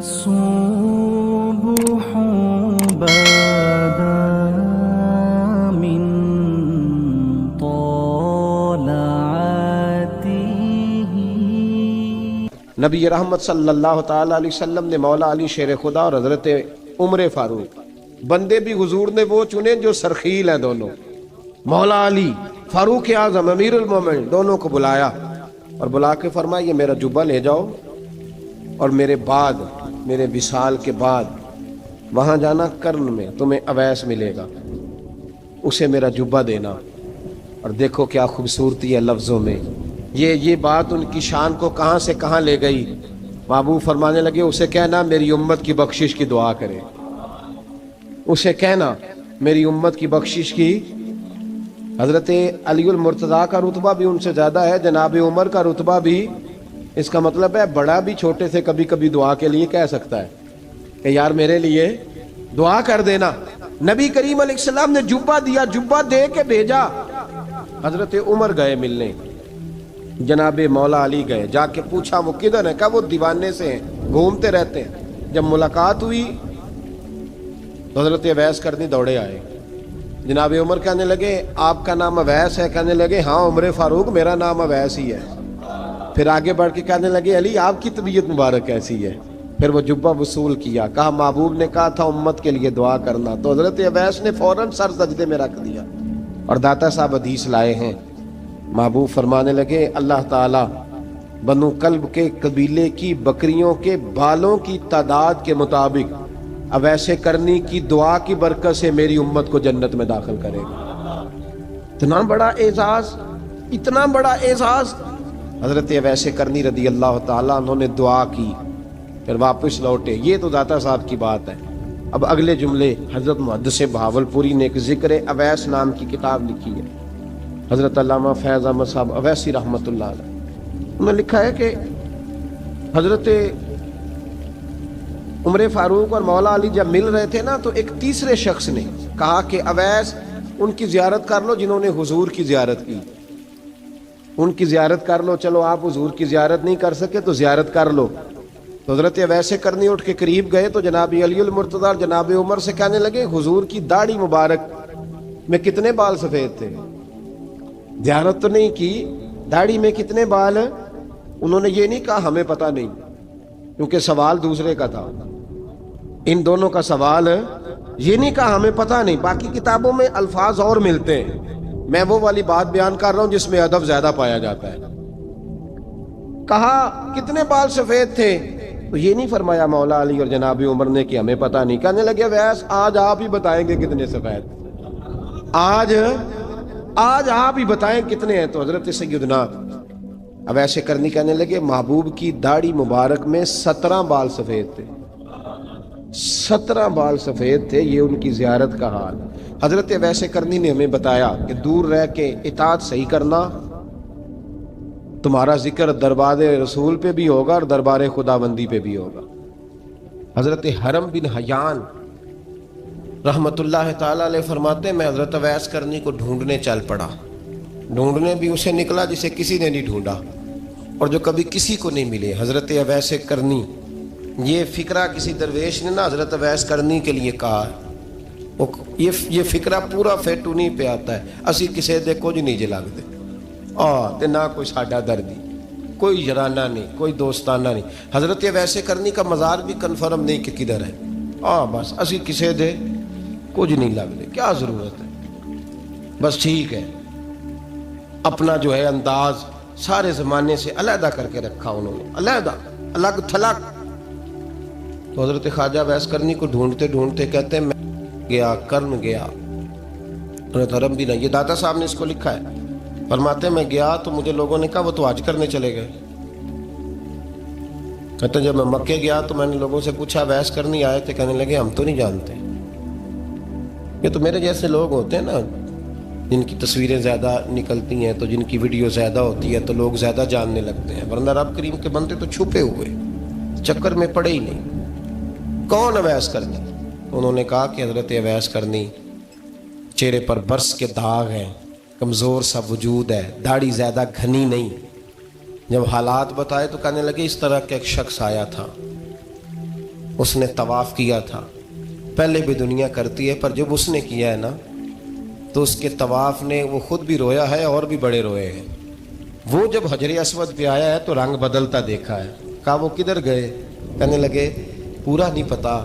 الصبح بدا من طلعته. نبی رحمت صلی اللہ تعالیٰ علیہ وسلم نے مولا علی شیر خدا اور حضرت عمر فاروق بندے بھی حضور نے وہ چنے جو سرخیل ہیں دونوں. مولا علی فاروق اعظم امیر المومنین دونوں کو بلایا اور بلا کے فرمایا یہ میرا جبہ لے جاؤ اور میرے بعد میرے وصال کے بعد وہاں جانا کرن میں تمہیں اویس ملے گا، اسے میرا جبہ دینا. اور دیکھو کیا خوبصورتی ہے لفظوں میں. یہ بات ان کی شان کو کہاں سے کہاں لے گئی. محبوب فرمانے لگے اسے کہنا میری امت کی بخشش کی دعا کرے، اسے کہنا میری امت کی بخشش کی. حضرت علی المرتضیٰ کا رتبہ بھی ان سے زیادہ ہے، جناب عمر کا رتبہ بھی. اس کا مطلب ہے بڑا بھی چھوٹے سے کبھی کبھی دعا کے لیے کہہ سکتا ہے کہ یار میرے لیے دعا کر دینا. نبی کریم علیہ السلام نے جبہ دیا، جبہ دے کے بھیجا. حضرت عمر گئے ملنے، جناب مولا علی گئے، جا کے پوچھا وہ کدھر ہے، کہا وہ دیوانے سے ہیں، گھومتے رہتے ہیں. جب ملاقات ہوئی تو حضرت اویس کرنی دوڑے آئے. جناب عمر کہنے لگے آپ کا نام اویس ہے؟ کہنے لگے ہاں عمر فاروق میرا نام اویس ہی ہے. پھر آگے بڑھ کے کہنے لگے علی آپ کی طبیعت مبارک کیسی ہے؟ پھر وہ جبہ وصول کیا، کہا محبوب نے کہا تھا امت کے لیے دعا کرنا. تو حضرت اویس نے فوراً سر سجدے میں رکھ دیا. اور داتا صاحب حدیث لائے ہیں، محبوب فرمانے لگے اللہ تعالیٰ بنو کلب کے قبیلے کی بکریوں کے بالوں کی تعداد کے مطابق اویس کرنی کی دعا کی برکت سے میری امت کو جنت میں داخل کرے گا. اتنا بڑا اعزاز، اتنا بڑا اعزاز. حضرت اویس کرنی رضی اللہ تعالیٰ انہوں نے دعا کی، پھر واپس لوٹے. یہ تو داتا صاحب کی بات ہے. اب اگلے جملے حضرت محدث بہاولپوری نے ایک ذکر اویس نام کی کتاب لکھی ہے، حضرت علامہ فیض احمد صاحب اویسی رحمۃ اللہ علیہ. انہوں نے لکھا ہے کہ حضرت عمر فاروق اور مولا علی جب مل رہے تھے نا تو ایک تیسرے شخص نے کہا کہ اویس ان کی زیارت کر لو جنہوں نے حضور کی زیارت کی، ان کی زیارت کر لو. چلو آپ حضور کی زیارت نہیں کر سکے تو زیارت کر لو. تو حضرت اویس کرنی اٹھ کے قریب گئے تو جناب علی المرتضیٰ اور جناب عمر سے کہنے لگے حضور کی داڑھی مبارک میں کتنے بال سفید تھے؟ زیارت تو نہیں کی، داڑھی میں کتنے بال؟ انہوں نے یہ نہیں کہا ہمیں پتہ نہیں، کیونکہ سوال دوسرے کا تھا. ان دونوں کا سوال یہ نہیں کہا ہمیں پتہ نہیں. باقی کتابوں میں الفاظ اور ملتے ہیں، میں وہ والی بات بیان کر رہا ہوں جس میں ادب زیادہ پایا جاتا ہے. کہا کتنے بال سفید تھے؟ تو یہ نہیں فرمایا مولا علی اور جناب عمر نے کہ ہمیں پتہ نہیں. کہنے لگے ویس آج آپ ہی بتائیں گے کتنے سفید، آج آپ ہی بتائیں کتنے ہیں. تو حضرت سیدنا اویس کرنی کہنے لگے محبوب کی داڑھی مبارک میں 17 بال سفید تھے، 17 بال سفید تھے. یہ ان کی زیارت کا حال. حضرت اویس کرنی نے ہمیں بتایا کہ دور رہ کے اطاعت صحیح کرنا، تمہارا ذکر دربار رسول پہ بھی ہوگا اور دربار خداوندی پہ بھی ہوگا. حضرت حرم بن حیان رحمت اللہ تعالیٰ علیہ فرماتے ہیں میں حضرت اویس کرنی کو ڈھونڈنے چل پڑا. ڈھونڈنے بھی اسے نکلا جسے کسی نے نہیں ڈھونڈا اور جو کبھی کسی کو نہیں ملے. حضرت اویس کرنی، یہ فکرہ کسی درویش نے نا حضرت اویس کرنی کے لیے کہا. یہ فکرہ پورا فیٹونی پہ آتا ہے اسی کسے دے کچھ نہیں جے لگتے تے نہ کوئی ساڈا دردی، کوئی یارانہ نہیں، کوئی دوستانہ نہیں. حضرت اویس کرنی کا مزار بھی کنفرم نہیں کہ کدھر ہے. بس اسی کسے دے کچھ نہیں لگتے، کیا ضرورت ہے. بس ٹھیک ہے اپنا جو ہے انداز سارے زمانے سے علیحدہ کر کے رکھا انہوں نے، علیحدہ الگ تھلگ. تو حضرت خواجہ اویس کرنی کو ڈھونڈتے ڈھونڈتے کہتے ہیں میں گیا کرن گیا. حضرت حرم بھی نہیں، یہ داتا صاحب نے اس کو لکھا ہے. فرماتے ہیں میں گیا تو مجھے لوگوں نے کہا وہ تو حج کرنے چلے گئے. کہتے ہیں جب میں مکے گیا تو میں نے لوگوں سے پوچھا اویس کرنی آئے تھے؟ کہنے لگے ہم تو نہیں جانتے. یہ تو میرے جیسے لوگ ہوتے ہیں نا جن کی تصویریں زیادہ نکلتی ہیں تو جن کی ویڈیو زیادہ ہوتی ہے تو لوگ زیادہ جاننے لگتے ہیں، ورنہ رب کریم کے بندے تو چھپے ہوئے چکر میں پڑے ہی نہیں. کون اویس کرنی؟ انہوں نے کہا کہ حضرت اویس کرنی چہرے پر برس کے داغ ہیں، کمزور سا وجود ہے، داڑھی زیادہ گھنی نہیں. جب حالات بتائے تو کہنے لگے اس طرح کا ایک شخص آیا تھا اس نے طواف کیا تھا، پہلے بھی دنیا کرتی ہے، پر جب اس نے کیا ہے نا تو اس کے طواف نے وہ خود بھی رویا ہے اور بھی بڑے روئے ہیں۔ وہ جب حجر اسود پہ آیا ہے تو رنگ بدلتا دیکھا ہے۔ کہا وہ کدھر گئے؟ کہنے لگے پورا نہیں پتا،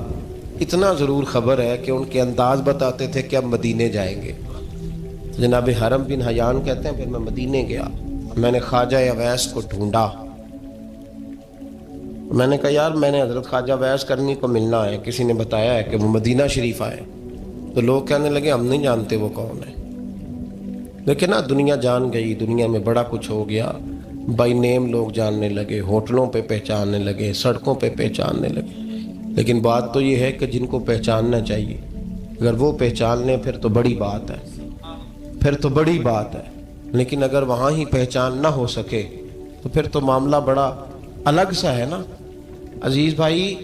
اتنا ضرور خبر ہے کہ ان کے انداز بتاتے تھے کہ اب مدینے جائیں گے۔ جناب حرم بن حیان کہتے ہیں پھر میں مدینے گیا، میں نے خواجہ اویس کو ڈھونڈا، میں نے کہا یار میں نے حضرت خواجہ اویس کرنی کو ملنا ہے، کسی نے بتایا ہے کہ وہ مدینہ شریف آئے، تو لوگ کہنے لگے ہم نہیں جانتے وہ کون ہے۔ لیکن نا دنیا جان گئی، دنیا میں بڑا کچھ ہو گیا، بائی نیم لوگ جاننے لگے، ہوٹلوں پہ پہچاننے لگے، سڑکوں پہ پہچاننے لگے۔ لیکن بات تو یہ ہے کہ جن کو پہچاننا چاہیے اگر وہ پہچان لیں پھر تو بڑی بات ہے، پھر تو بڑی بات ہے۔ لیکن اگر وہاں ہی پہچان نہ ہو سکے تو پھر تو معاملہ بڑا الگ سا ہے نا۔ عزیز بھائی،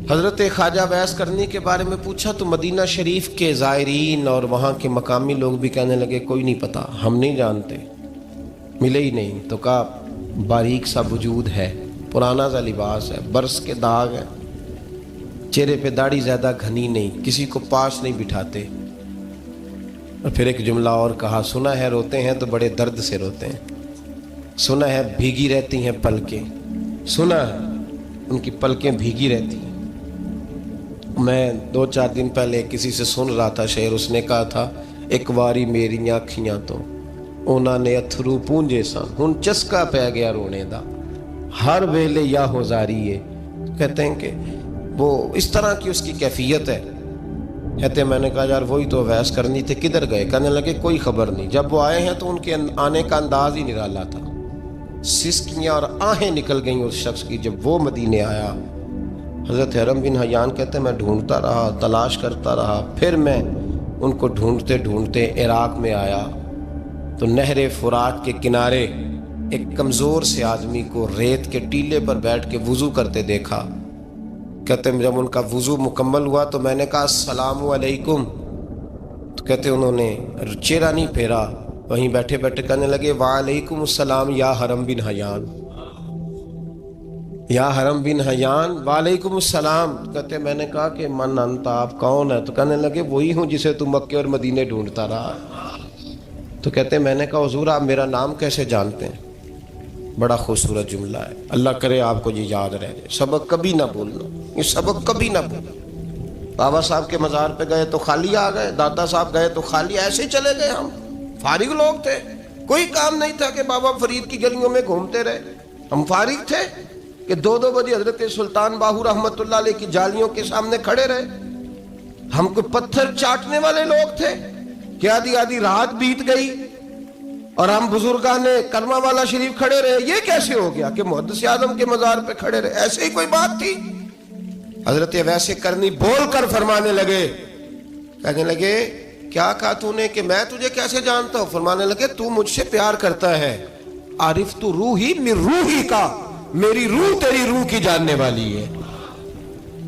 حضرت خواجہ اویس کرنی کے بارے میں پوچھا تو مدینہ شریف کے زائرین اور وہاں کے مقامی لوگ بھی کہنے لگے کوئی نہیں پتا، ہم نہیں جانتے، ملے ہی نہیں۔ تو کہا باریک سا وجود ہے، پرانا سا لباس ہے، برس کے داغ ہے، چہرے پہ داڑھی زیادہ گھنی نہیں، کسی کو پاس نہیں بٹھاتے۔ اور پھر ایک جملہ اور کہا، سنا ہے روتے ہیں تو بڑے درد سے روتے ہیں، سنا ہے بھیگی رہتی ہیں پلکیں، سنا ہے ان کی پلکیں بھیگی رہتی ہیں۔ میں 2-4 دن پہلے کسی سے سن رہا تھا شعر، اس نے کہا تھا ایک واری میری آنکھیاں تو انہوں نے اتھرو پونجے سن، ہن چسکا پہ گیا رونے دا، ہر ویلے یا ہو زاری ہے۔ کہتے ہیں کہ وہ اس طرح کی اس کی کیفیت ہے۔ کہتے ہیں میں نے کہا یار وہی تو اویس کرنی تھے، کدھر گئے؟ کہنے لگے کوئی خبر نہیں، جب وہ آئے ہیں تو ان کے آنے کا انداز ہی نرالا تھا، سسکیاں اور آہیں نکل گئیں اس شخص کی جب وہ مدینے آیا۔ حضرت حرم بن حیان کہتے ہیں میں ڈھونڈتا رہا، تلاش کرتا رہا، پھر میں ان کو ڈھونڈتے ڈھونڈتے عراق میں آیا تو نہر فرات کے کنارے ایک کمزور سے آدمی کو ریت کے ٹیلے پر بیٹھ کے وضو کرتے دیکھا۔ کہتے ہیں جب ان کا وضو مکمل ہوا تو میں نے کہا السلام علیکم، تو کہتے انہوں نے چہرہ نہیں پھیرا، وہیں بیٹھے بیٹھے کہنے لگے وعلیکم السلام یا حرم بن حیان، یا حرم بن حیان وعلیکم السلام۔ کہتے میں نے کہا کہ من انت، آپ کون ہے؟ تو کہنے لگے وہی ہوں جسے تم مکے اور مدینے ڈھونڈتا رہا۔ تو کہتے میں نے کہا حضور آپ میرا نام کیسے جانتے ہیں؟ بڑا خوبصورت جملہ ہے، اللہ کرے آپ کو یہ یاد رہ جائے، سبق کبھی نہ بھولنا، یہ سبق کبھی نہ بھولنا۔ بابا صاحب کے مزار پہ گئے تو خالی آ گئے، دادا صاحب گئے تو خالی، ایسے ہی چلے گئے۔ ہم فارغ لوگ تھے، کوئی کام نہیں تھا کہ بابا فرید کی گلیوں میں گھومتے رہے، ہم فارغ تھے کہ 2 بجے حضرت سلطان باہو رحمت اللہ علیہ کی جالیوں کے سامنے کھڑے رہے۔ ہم کوئی پتھر چاٹنے والے لوگ تھے کہ آدھی رات بیت گئی اور ہم بزرگان کرما والا شریف کھڑے رہے؟ یہ کیسے ہو گیا کہ محدث اعظم کے مزار پہ کھڑے رہے؟ ایسے ہی کوئی بات تھی؟ حضرت اویس کرنی بول کر فرمانے لگے، کہنے لگے کیا کہا تو نے کہ میں تجھے کیسے جانتا ہوں؟ فرمانے لگے تو مجھ سے پیار کرتا ہے، عارف تو روحی من روحی کا، میری روح تیری روح کی جاننے والی ہے۔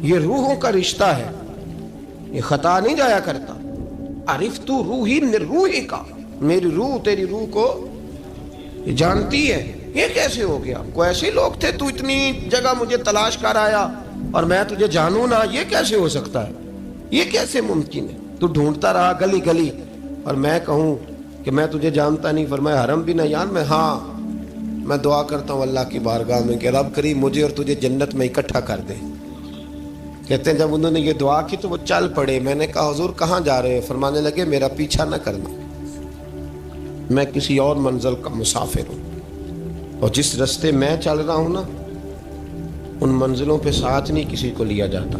یہ روحوں کا رشتہ ہے، یہ خطا نہیں جایا کرتا۔ عارف تو روحی من روحی کا، میری روح تیری روح کو جانتی ہے۔ یہ کیسے ہو گیا؟ کوئی ایسے لوگ تھے تو اتنی جگہ مجھے تلاش کر آیا اور میں تجھے جانوں نہ؟ یہ کیسے ہو سکتا ہے؟ یہ کیسے ممکن ہے؟ تو ڈھونڈتا رہا گلی گلی اور میں کہوں کہ میں تجھے جانتا نہیں؟ فرمایا حرم بن حیان میں دعا کرتا ہوں اللہ کی بارگاہ میں کہ رب کریم مجھے اور تجھے جنت میں اکٹھا کر دے۔ کہتے ہیں جب انہوں نے یہ دعا کی تو وہ چل پڑے۔ میں نے کہا حضور کہاں جا رہے ہیں؟ فرمانے لگے میرا پیچھا نہ کرنا، میں کسی اور منزل کا مسافر ہوں، اور جس رستے میں چل رہا ہوں نا ان منزلوں پہ ساتھ نہیں کسی کو لیا جاتا،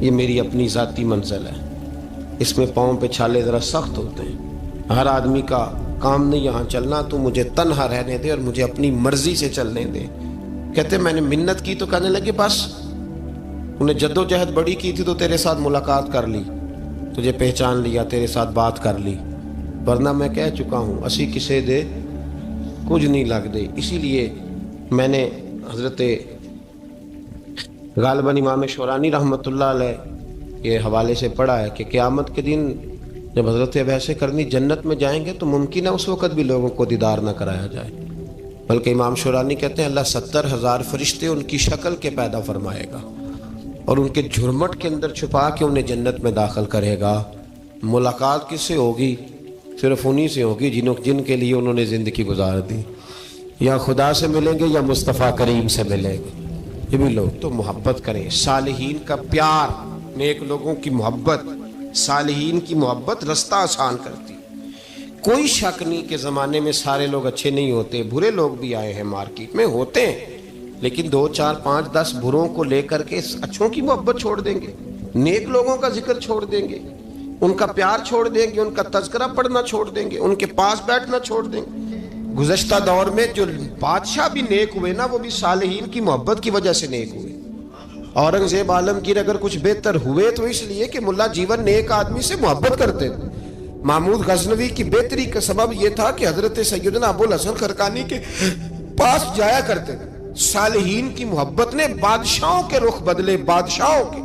یہ میری اپنی ذاتی منزل ہے، اس میں پاؤں پہ چھالے ذرا سخت ہوتے ہیں، ہر آدمی کا کام نہیں یہاں چلنا، تو مجھے تنہا رہنے دے اور مجھے اپنی مرضی سے چلنے دے۔ کہتے میں نے منت کی تو کہنے لگے بس انہیں جد و جہد بڑی کی تھی تو تیرے ساتھ ملاقات کر لی، تجھے پہچان لیا، تیرے ساتھ بات کر لی، ورنہ میں کہہ چکا ہوں اسی کسے دے کچھ نہیں لگ دے۔ اسی لیے میں نے حضرت غالباً امام شورانی رحمۃ اللہ علیہ کے حوالے سے پڑھا ہے کہ قیامت کے دن جب حضرت اویس کرنی جنت میں جائیں گے تو ممکن ہے اس وقت بھی لوگوں کو دیدار نہ کرایا جائے، بلکہ امام شورانی کہتے ہیں اللہ 70,000 فرشتے ان کی شکل کے پیدا فرمائے گا اور ان کے جھرمٹ کے اندر چھپا کے انہیں جنت میں داخل کرے گا۔ ملاقات کس سے ہوگی؟ صرف انہی سے ہوگی جن کے لیے انہوں نے زندگی گزار دی۔ یا خدا سے ملیں گے یا مصطفیٰ کریم سے ملیں گے۔ یہ بھی لوگ تو محبت کریں، صالحین کا پیار، نیک لوگوں کی محبت، صالحین کی محبت رستہ آسان کرتی۔ کوئی شک نہیں کہ زمانے میں سارے لوگ اچھے نہیں ہوتے، برے لوگ بھی آئے ہیں مارکیٹ میں، ہوتے ہیں، لیکن 2 4 5 10 بروں کو لے کر کے اچھوں کی محبت چھوڑ دیں گے، نیک لوگوں کا ذکر چھوڑ دیں گے، ان کا پیار چھوڑ دیں گے، ان کا تذکرہ پڑھنا چھوڑ دیں گے، ان کے پاس بیٹھنا چھوڑ دیں گے۔ گزشتہ دور میں جو بادشاہ بھی نیک ہوئے نا، وہ بھی صالحین کی محبت کی وجہ سے نیک ہوئے۔ اورنگزیب عالمگیر اگر کچھ بہتر ہوئے تو اس لیے کہ ملا جیون نیک آدمی سے محبت کرتے تھے۔ محمود غزنوی کی بہتری کا سبب یہ تھا کہ حضرت سیدنا ابو الحسن خرقانی کے پاس جایا کرتے تھے۔ صالحین کی محبت نے بادشاہوں کے رخ بدلے، بادشاہوں کے۔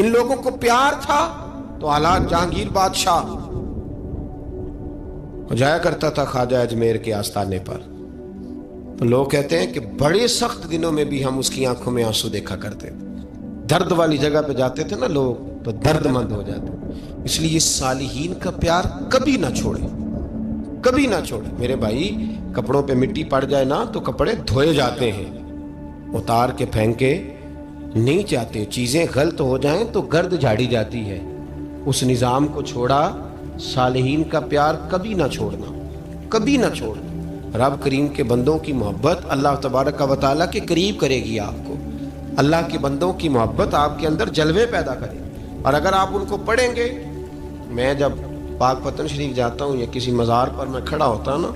ان لوگوں کو پیار تھا تو اعلیٰ جہانگیر بادشاہ جایا کرتا تھا خواجہ اجمیر کے آستانے پر، تو لوگ کہتے ہیں کہ بڑے سخت دنوں میں بھی ہم اس کی آنکھوں میں آنسو دیکھا کرتے تھے۔ درد والی جگہ پہ جاتے تھے نا لوگ تو درد مند ہو جاتے۔ اس لیے صالحین کا پیار کبھی نہ چھوڑے، کبھی نہ چھوڑے۔ میرے بھائی، کپڑوں پہ مٹی پڑ جائے نا تو کپڑے دھوئے جاتے ہیں، اتار کے پھینکے نہیں جاتے۔ چیزیں غلط ہو جائیں تو گرد جھاڑی جاتی ہے۔ اس نظام کو چھوڑا، صالحین کا پیار کبھی نہ چھوڑنا، کبھی نہ چھوڑنا۔ رب کریم کے بندوں کی محبت اللہ تبارک و تعالیٰ کے قریب کرے گی آپ کو۔ اللہ کے بندوں کی محبت آپ کے اندر جلوے پیدا کرے، اور اگر آپ ان کو پڑھیں گے۔ میں جب پاک پتن شریف جاتا ہوں یا کسی مزار پر میں کھڑا ہوتا ہوں نا،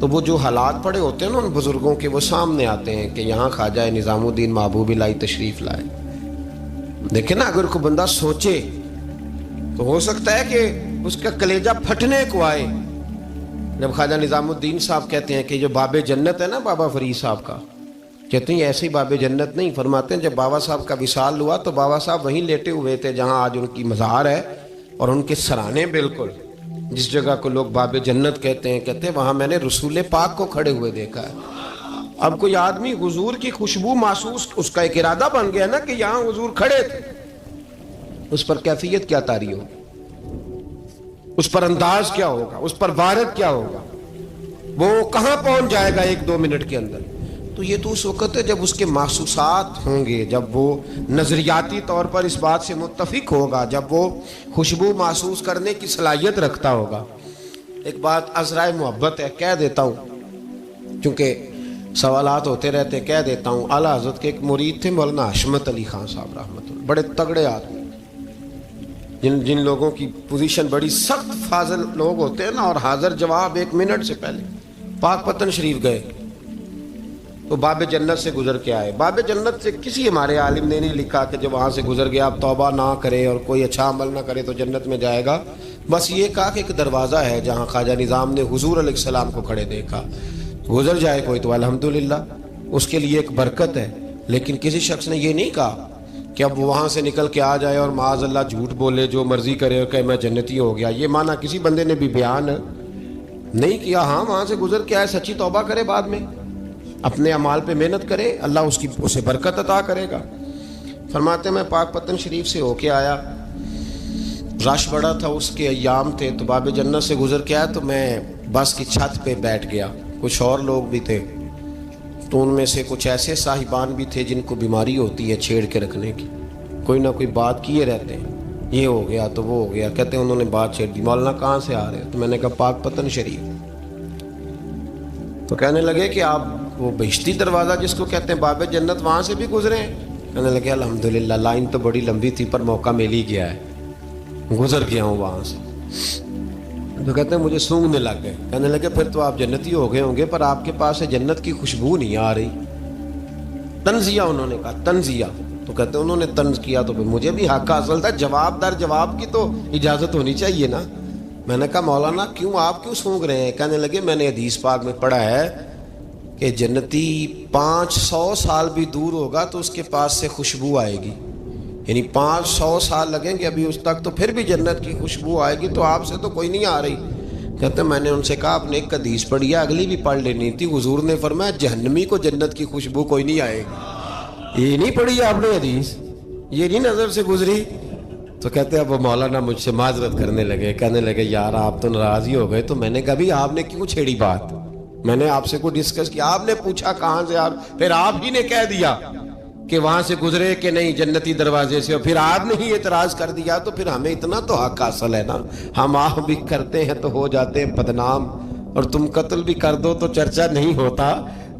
تو وہ جو حالات پڑے ہوتے ہیں نا ان بزرگوں کے، وہ سامنے آتے ہیں کہ یہاں خواجہ نظام الدین محبوب الہی تشریف لائے۔ دیکھیں نا، اگر کوئی بندہ سوچے تو ہو سکتا ہے کہ اس کا کلیجہ پھٹنے کو آئے جب خواجہ نظام الدین صاحب کہتے ہیں کہ جو باب جنت ہے نا بابا فرید صاحب کا، کہتے ہیں ایسی باب جنت نہیں، فرماتے ہیں جب بابا صاحب کا وصال ہوا تو بابا صاحب وہیں لیٹے ہوئے تھے جہاں آج ان کی مزار ہے، اور ان کے سرانے بالکل جس جگہ کو لوگ باب جنت کہتے ہیں وہاں میں نے رسول پاک کو کھڑے ہوئے دیکھا ہے۔ اب کوئی آدمی حضور کی خوشبو محسوس، اس کا ایک ارادہ بن گیا نا کہ یہاں حضور کھڑے تھے، اس پر کیفیت کیا طاری ہوگی، اس پر انداز کیا ہوگا، اس پر وارد کیا ہوگا، وہ کہاں پہنچ جائے گا 1-2 منٹ کے اندر۔ تو یہ تو اس وقت ہے جب اس کے محسوسات ہوں گے، جب وہ نظریاتی طور پر اس بات سے متفق ہوگا، جب وہ خوشبو محسوس کرنے کی صلاحیت رکھتا ہوگا۔ ایک بات عذرائے محبت ہے، کہہ دیتا ہوں چونکہ سوالات ہوتے رہتے، کہہ دیتا ہوں۔ اعلیٰ حضرت کے ایک مرید تھے مولانا حشمت علی خان صاحب رحمۃ اللہ، بڑے تگڑے آدمی، جن لوگوں کی پوزیشن بڑی سخت فاضل لوگ ہوتے ہیں نا، اور حاضر جواب 1 منٹ سے پہلے۔ پاک پتن شریف گئے تو باب جنت سے گزر کے آئے۔ باب جنت سے کسی ہمارے عالم نے نہیں لکھا کہ جب وہاں سے گزر گیا اب توبہ نہ کرے اور کوئی اچھا عمل نہ کرے تو جنت میں جائے گا، بس یہ کہا کہ ایک دروازہ ہے جہاں خواجہ نظام نے حضور علیہ السلام کو کھڑے دیکھا، گزر جائے کوئی تو الحمدللہ اس کے لیے ایک برکت ہے۔ لیکن کسی شخص نے یہ نہیں کہا کہ اب وہاں سے نکل کے آ جائے اور معاذ اللہ جھوٹ بولے، جو مرضی کرے اور کہے میں جنتی ہو گیا۔ یہ معنی کسی بندے نے بھی بیان نہیں کیا۔ ہاں، وہاں سے گزر کے آئے، سچی توبہ کرے، بعد میں اپنے اعمال پہ محنت کرے، اللہ اسے برکت عطا کرے گا۔ فرماتے میں پاک پتن شریف سے ہو کے آیا، رش بڑا تھا، اس کے ایام تھے، تو باب جنت سے گزر کے آیا تو میں بس کی چھت پہ بیٹھ گیا۔ کچھ اور لوگ بھی تھے، تو ان میں سے کچھ ایسے صاحبان بھی تھے جن کو بیماری ہوتی ہے چھیڑ کے رکھنے کی، کوئی نہ کوئی بات کیے رہتے ہیں، یہ ہو گیا تو وہ ہو گیا، کہتے ہیں انہوں نے بات چھیڑ دی، مولانا کہاں سے آ رہے ہیں؟ تو میں نے کہا پاک پتن شریف۔ تو کہنے لگے کہ آپ وہ بہشتی دروازہ جس کو کہتے ہیں باب جنت، وہاں سے بھی گزرے ہیں؟ کہنے لگے الحمدللہ، لائن تو بڑی لمبی تھی پر موقع مل ہی گیا ہے، گزر گیا ہوں وہاں سے۔ تو کہتے ہیں مجھے سونگنے لگ گئے۔ کہنے لگے پھر تو آپ جنتی ہو گئے ہوں گے، پر آپ کے پاس سے جنت کی خوشبو نہیں آ رہی۔ تنزیہ، انہوں نے کہا تنزیہ۔ تو کہتے ہیں انہوں نے طنز کیا تو مجھے بھی حق حاصل تھا، جواب در جواب کی تو اجازت ہونی چاہیے نا۔ میں نے کہا مولانا آپ کیوں سونگ رہے ہیں؟ کہنے لگے میں نے حدیث پاک میں پڑھا ہے کہ جنتی 500 سال بھی دور ہوگا تو اس کے پاس سے خوشبو آئے گی، یعنی 500 سال لگیں گے ابھی اس تک تو پھر بھی جنت کی خوشبو آئے گی، تو آپ سے تو کوئی نہیں آ رہی۔ کہتے ہیں میں نے ان سے کہا آپ نے ایک حدیث پڑھی ہے، اگلی بھی پڑھ لینی تھی۔ حضور نے فرمایا جہنمی کو جنت کی خوشبو کوئی نہیں آئے گی۔ یہ نہیں پڑھی ہے آپ نے حدیث؟ یہ نہیں نظر سے گزری. تو کہتے ہیں اب وہ مولانا مجھ سے معذرت کرنے لگے, کہنے لگے یار آپ تو ناراض ہی ہو گئے. تو میں نے کہا بھی آپ نے کیوں چھیڑی بات؟ میں نے آپ سے کوئی ڈسکس کیا؟ آپ نے پوچھا کہاں سے, اور پھر آپ ہی نے کہہ دیا کہ وہاں سے گزرے کہ نہیں جنتی دروازے سے, اور پھر آپ نے ہی اعتراض کر دیا. تو پھر ہمیں اتنا تو حق حاصل ہے نا, ہم آہ بھی کرتے ہیں تو ہو جاتے ہیں بدنام, اور تم قتل بھی کر دو تو چرچا نہیں ہوتا.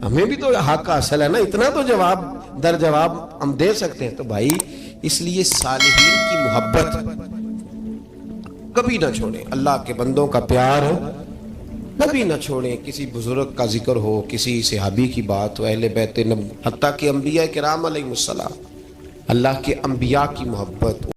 ہمیں بھی تو حق حاصل ہے نا, اتنا تو جواب در جواب ہم دے سکتے ہیں. تو بھائی اس لیے صالحین کی محبت کبھی نہ چھوڑیں, اللہ کے بندوں کا پیار کبھی نہ چھوڑیں. کسی بزرگ کا ذکر ہو, کسی صحابی کی بات ہو, اہل بیت نبی, حتیٰ کہ انبیاء کرام علیہ السلام, اللہ کے انبیاء کی محبت